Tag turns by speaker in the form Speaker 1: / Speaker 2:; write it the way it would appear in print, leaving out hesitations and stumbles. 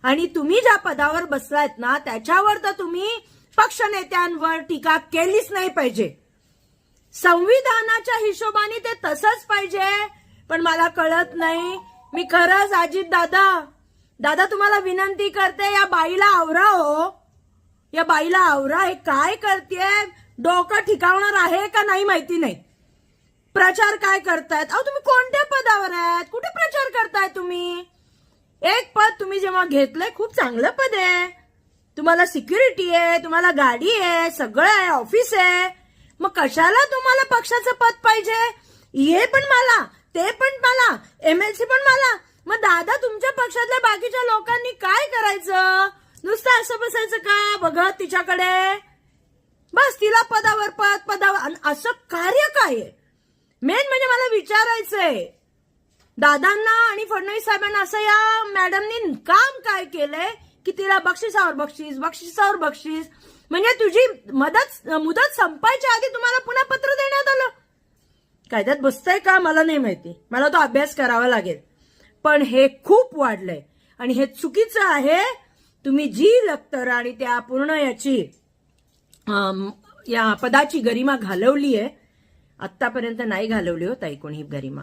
Speaker 1: आणि तुम्ही ज्या पदावर बसलायत ना त्याच्यावर तर तुम्ही पक्ष नेत्यांवर टीका केलीच नाही पाहिजे. संविधानाच्या हिशोबाने ते तसंच पाहिजे. पण मला कळत नाही. मी खरंच अजित दादा तुम्हाला विनंती करते, या बाईला आवरा हो. या बाईला आवरा. हे काय करतेय, डोकं ठिकावणार आहे का नाही माहिती नाही. प्रचार काय करतायत. अहो तुम्ही कोणत्या पदावर आहेत, कुठे प्रचार करताय तुम्ही. एक पद तुम्ही जेव्हा घेतलंय खूप चांगलं पद आहे. तुम्हाला सिक्युरिटी आहे, तुम्हाला गाडी आहे, सगळं आहे, ऑफिस आहे. मग कशाला तुम्हाला पक्षाचं पद पाहिजे. हे पण मला, ते पण मला, MLC पण मला. मग दादा तुमच्या पक्षातल्या बाकीच्या लोकांनी काय करायचं. नुसतं असं बसायचं का बघत तिच्याकडे. बस तिला पदावर असं कार्य काय आहे. मेन म्हणजे मला विचारायचंय दादांना आणि फडणवीस साहेबांना, असं या मॅडमनी काम काय केलंय की तिला बक्षिसावर बक्षीस. म्हणजे तुझी मुदत संपायच्या आधी तुम्हाला पुन्हा पत्र देण्यात आलं. कायद्यात बसतंय का मला नाही माहिती. मला तो अभ्यास करावा लागेल. पण हे खूप वाढलंय आणि हे चुकीचं आहे. तुम्ही जी लखतर आणि त्या पूर्ण याची या पदाची गरिमा घालवली आहे. आतापर्यंत नाही घालवली हो ताई कोणी गरिमा.